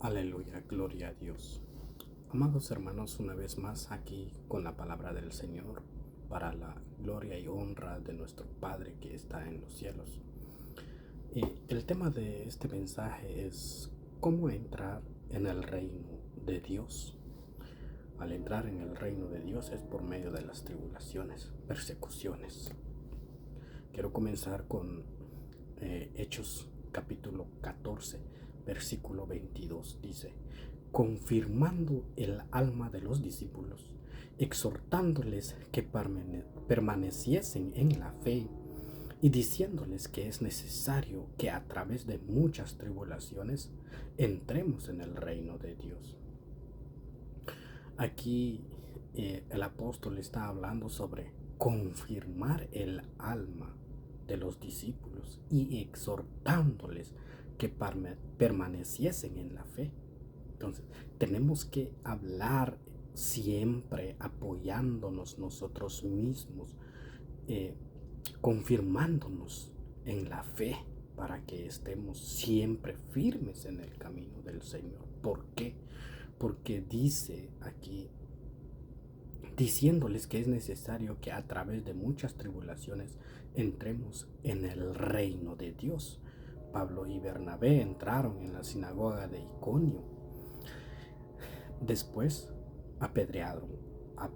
Aleluya, gloria a Dios. Amados hermanos, una vez más aquí con la palabra del Señor para la gloria y honra de nuestro Padre que está en los cielos. Y el tema de este mensaje es cómo entrar en el reino de Dios. Al entrar en el reino de Dios es por medio de las tribulaciones, persecuciones. Quiero comenzar con Hechos capítulo 14, versículo 22. Dice: confirmando el alma de los discípulos, exhortándoles que permaneciesen en la fe y diciéndoles que es necesario que a través de muchas tribulaciones entremos en el reino de Dios. Aquí el apóstol está hablando sobre confirmar el alma de los discípulos y exhortándoles que permaneciesen en la fe. Entonces, tenemos que hablar siempre apoyándonos nosotros mismos, confirmándonos en la fe para que estemos siempre firmes en el camino del Señor. ¿Por qué? Porque dice aquí, diciéndoles que es necesario que a través de muchas tribulaciones entremos en el reino de Dios. Pablo y Bernabé entraron en la sinagoga de Iconio. Después apedrearon a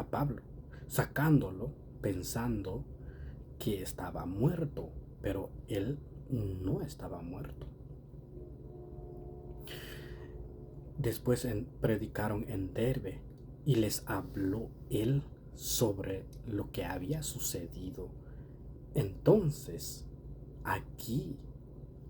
Pablo, sacándolo pensando que estaba muerto, pero él no estaba muerto. Después predicaron en Derbe y les habló él sobre lo que había sucedido. Entonces, aquí,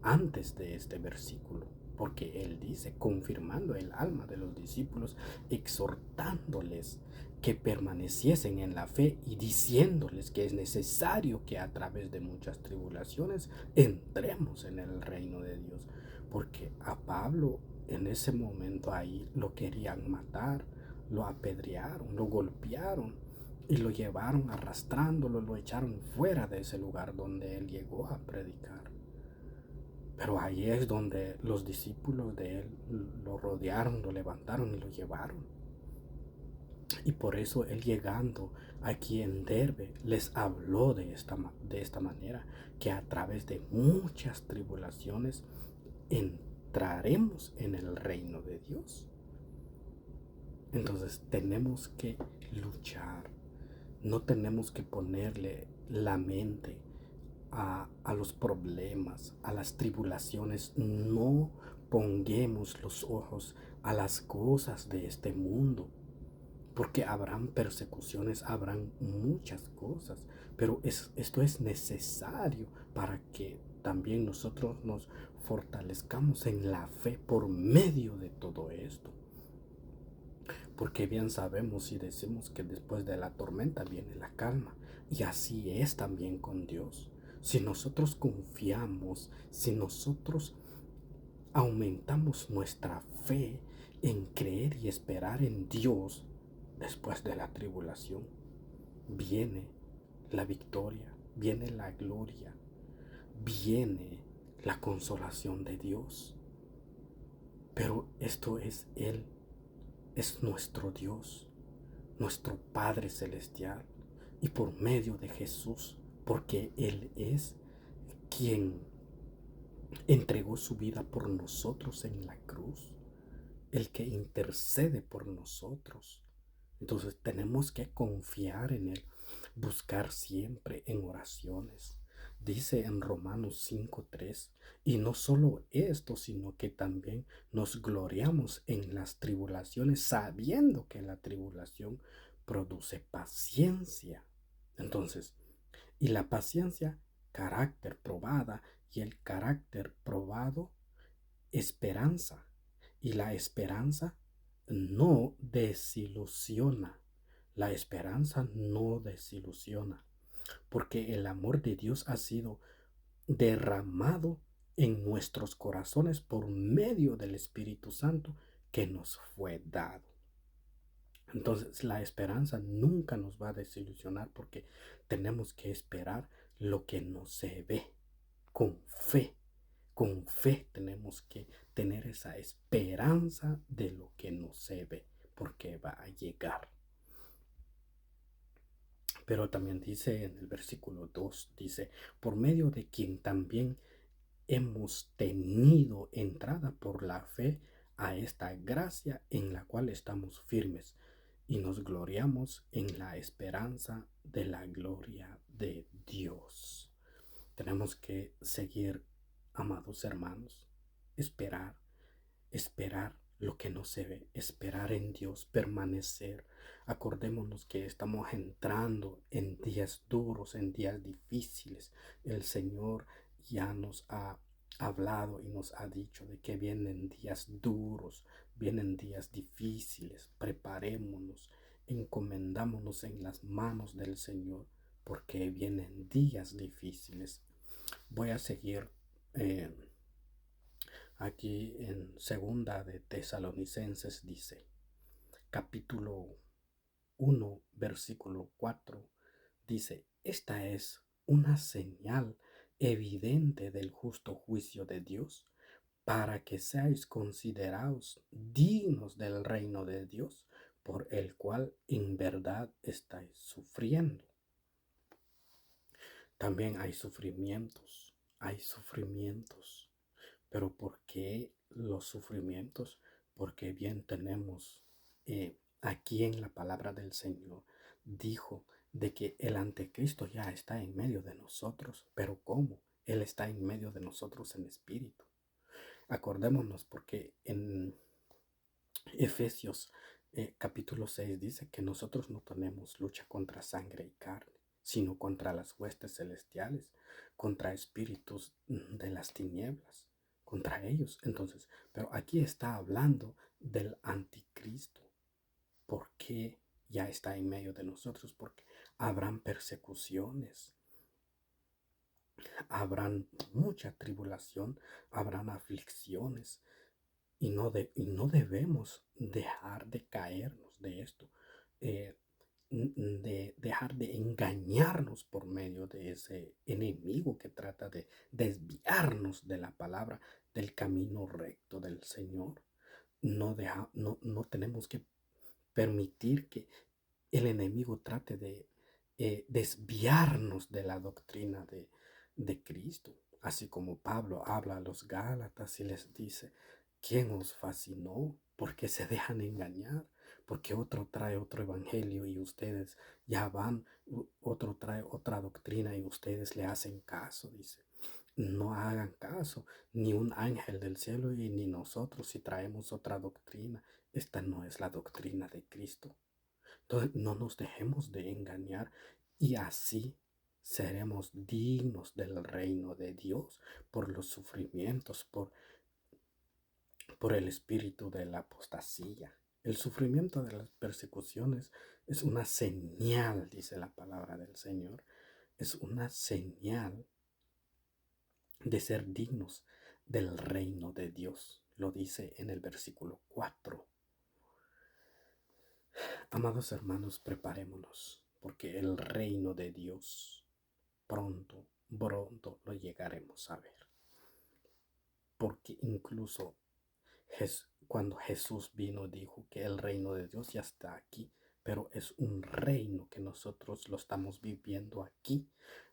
antes de este versículo, porque él dice, confirmando el alma de los discípulos, exhortándoles que permaneciesen en la fe y diciéndoles que es necesario que a través de muchas tribulaciones entremos en el reino de Dios. Porque a Pablo en ese momento ahí lo querían matar, lo apedrearon, lo golpearon y lo llevaron arrastrándolo, lo echaron fuera de ese lugar donde él llegó a predicar. Pero ahí es donde los discípulos de él lo rodearon, lo levantaron y lo llevaron. Y por eso él, llegando aquí en Derbe, les habló de esta manera, que a través de muchas tribulaciones entraremos en el reino de Dios. Entonces tenemos que luchar, no tenemos que ponerle la mente a los problemas, a las tribulaciones. No pongamos los ojos a las cosas de este mundo, porque habrán persecuciones, habrán muchas cosas, pero esto es necesario para que también nosotros nos fortalezcamos en la fe por medio de todo esto. Porque bien sabemos y decimos que después de la tormenta viene la calma, y así es también con Dios. Si nosotros confiamos, si nosotros aumentamos nuestra fe en creer y esperar en Dios, después de la tribulación viene la victoria, viene la gloria, viene la consolación de Dios. Pero esto es Él, es nuestro Dios, nuestro Padre Celestial, y por medio de Jesús, porque Él es quien entregó su vida por nosotros en la cruz, el que intercede por nosotros. Entonces tenemos que confiar en Él, buscar siempre en oraciones. Dice en Romanos 5:3, y no solo esto, sino que también nos gloriamos en las tribulaciones, sabiendo que la tribulación produce paciencia. Entonces, y la paciencia, carácter probada, y el carácter probado, esperanza. Y la esperanza no desilusiona. La esperanza no desilusiona, porque el amor de Dios ha sido derramado en nuestros corazones por medio del Espíritu Santo que nos fue dado. Entonces la esperanza nunca nos va a desilusionar, porque tenemos que esperar lo que no se ve con fe. Con fe tenemos tenemos que tener esa esperanza de lo que no se ve, porque va a llegar. Pero también dice en el versículo 2, dice, por medio de quien también hemos tenido entrada por la fe a esta gracia en la cual estamos firmes y nos gloriamos en la esperanza de la gloria de Dios. Tenemos que seguir, amados hermanos, esperar, esperar lo que no se ve, esperar en Dios, permanecer. Acordémonos que estamos entrando en días duros, en días difíciles. El Señor ya nos ha hablado y nos ha dicho de que vienen días duros, vienen días difíciles. Preparémonos, encomendámonos en las manos del Señor, porque vienen días difíciles. Voy a seguir aquí en segunda de Tesalonicenses, dice, capítulo 1, versículo 4, dice, esta es una señal evidente del justo juicio de Dios, para que seáis considerados dignos del reino de Dios, por el cual en verdad estáis sufriendo. También hay sufrimientos, hay sufrimientos. Pero ¿por qué los sufrimientos? Porque bien tenemos aquí en la palabra del Señor, dijo de que el anticristo ya está en medio de nosotros. Pero ¿cómo? Él está en medio de nosotros en espíritu. Acordémonos porque en Efesios capítulo 6 dice que nosotros no tenemos lucha contra sangre y carne, sino contra las huestes celestiales, contra espíritus de las tinieblas, contra ellos. Entonces, pero aquí está hablando del anticristo. ¿Por qué ya está en medio de nosotros? Porque habrán persecuciones, habrán mucha tribulación, habrán aflicciones. Y no debemos dejar de caernos de esto, de dejar de engañarnos por medio de ese enemigo que trata de desviarnos de la palabra, del camino recto del Señor. No tenemos que permitir que el enemigo trate de desviarnos de la doctrina de Cristo. Así como Pablo habla a los Gálatas y les dice, ¿quién os fascinó? ¿Por qué se dejan engañar? Porque otro trae otro evangelio y ustedes ya van, otro trae otra doctrina y ustedes le hacen caso, dice. No hagan caso, ni un ángel del cielo y ni nosotros si traemos otra doctrina. Esta no es la doctrina de Cristo. Entonces, no nos dejemos de engañar y así seremos dignos del reino de Dios por los sufrimientos, por el espíritu de la apostasía. El sufrimiento de las persecuciones es una señal, dice la palabra del Señor, es una señal de ser dignos del reino de Dios. Lo dice en el versículo 4. Amados hermanos, preparémonos, porque el reino de Dios pronto, pronto lo llegaremos a ver. Porque incluso cuando Jesús vino dijo que el reino de Dios ya está aquí, pero es un reino que nosotros lo estamos viviendo aquí.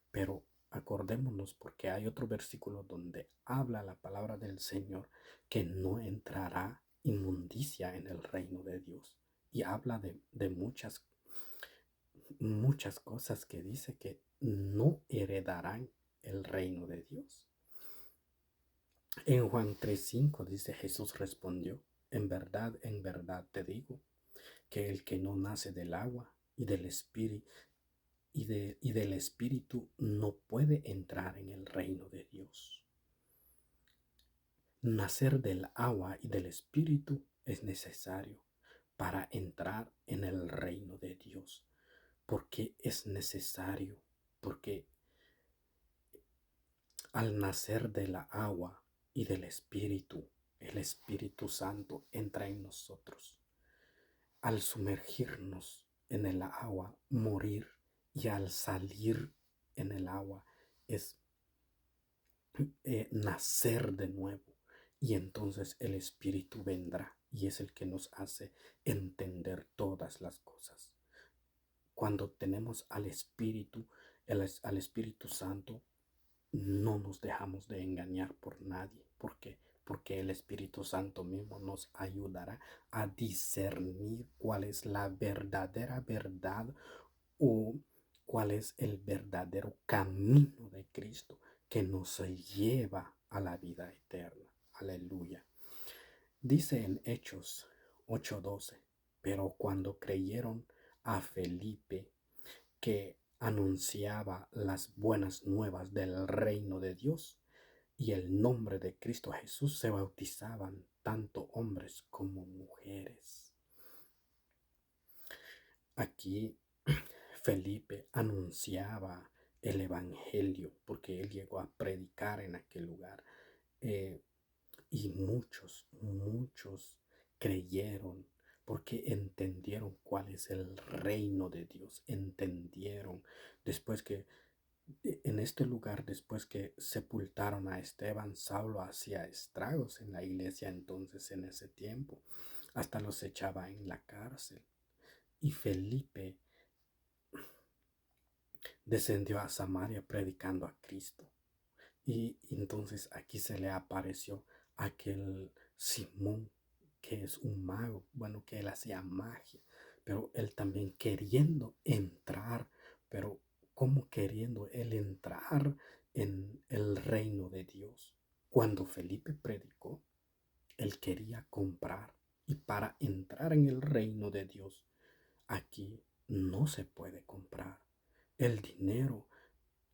Pero acordémonos porque hay otro versículo donde habla la palabra del Señor que no entrará inmundicia en el reino de Dios. Y habla de muchas cosas que dice que no heredarán el reino de Dios. En Juan 3:5 dice, Jesús respondió, en verdad te digo, que el que no nace del agua y del espíritu del espíritu no puede entrar en el reino de Dios. Nacer del agua y del espíritu es necesario para entrar en el reino de Dios. Porque es necesario, porque al nacer de la agua y del espíritu, el Espíritu Santo entra en nosotros. Al sumergirnos en el agua, morir, y al salir en el agua es nacer de nuevo. y entonces el Espíritu vendrá y es el que nos hace entender todas las cosas. Cuando tenemos al Espíritu, al Espíritu Santo, no nos dejamos de engañar por nadie. ¿Por qué? Porque el Espíritu Santo mismo nos ayudará a discernir cuál es la verdadera verdad o cuál es el verdadero camino de Cristo que nos lleva a la vida eterna. Aleluya. Dice en Hechos 8:12, pero cuando creyeron a Felipe, que anunciaba las buenas nuevas del reino de Dios y el nombre de Cristo Jesús, se bautizaban tanto hombres como mujeres. Aquí Felipe anunciaba el evangelio porque él llegó a predicar en aquel lugar. Y muchos creyeron porque entendieron cuál es el reino de Dios. Entendieron después que en este lugar, después que sepultaron a Esteban, Saulo hacía estragos en la iglesia entonces en ese tiempo. Hasta los echaba en la cárcel. Y Felipe descendió a Samaria predicando a Cristo. Y entonces aquí se le apareció aquel Simón, que es un mago, bueno, que él hacía magia, pero él también queriendo entrar, pero ¿cómo queriendo él entrar en el reino de Dios? Cuando Felipe predicó, él quería comprar, y para entrar en el reino de Dios, aquí no se puede comprar. El dinero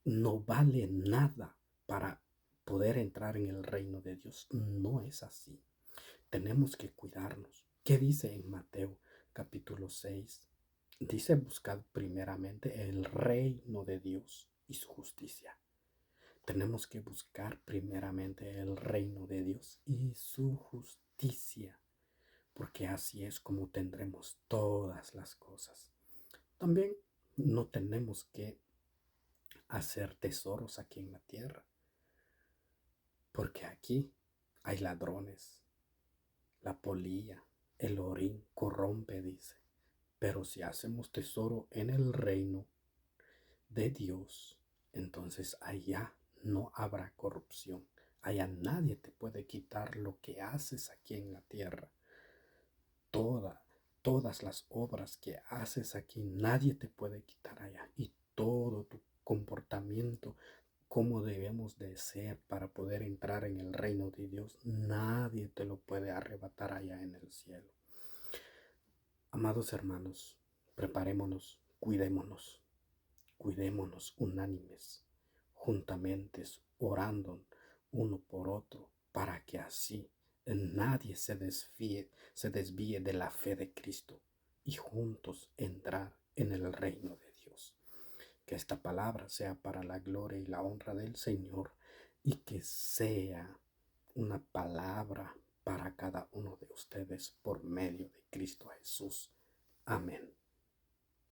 no vale nada para poder entrar en el reino de Dios. No es así. Tenemos que cuidarnos. ¿Qué dice en Mateo capítulo 6? Dice: buscad primeramente el reino de Dios y su justicia. Tenemos que buscar primeramente el reino de Dios y su justicia, porque así es como tendremos todas las cosas. También no tenemos que hacer tesoros aquí en la tierra, porque aquí hay ladrones, la polilla, el orín corrompe, dice. Pero si hacemos tesoro en el reino de Dios, entonces allá no habrá corrupción. Allá nadie te puede quitar lo que haces aquí en la tierra. Todas las obras que haces aquí, nadie te puede quitar allá. Y todo tu comportamiento, cómo debemos de ser para poder entrar en el reino de Dios, nadie te lo puede arrebatar allá en el cielo. Amados hermanos, preparémonos, cuidémonos unánimes, juntamente, orando uno por otro, para que así nadie se desvíe de la fe de Cristo y juntos entrar en el reino de Dios. Que esta palabra sea para la gloria y la honra del Señor, y que sea una palabra para cada uno de ustedes por medio de Cristo Jesús. Amén.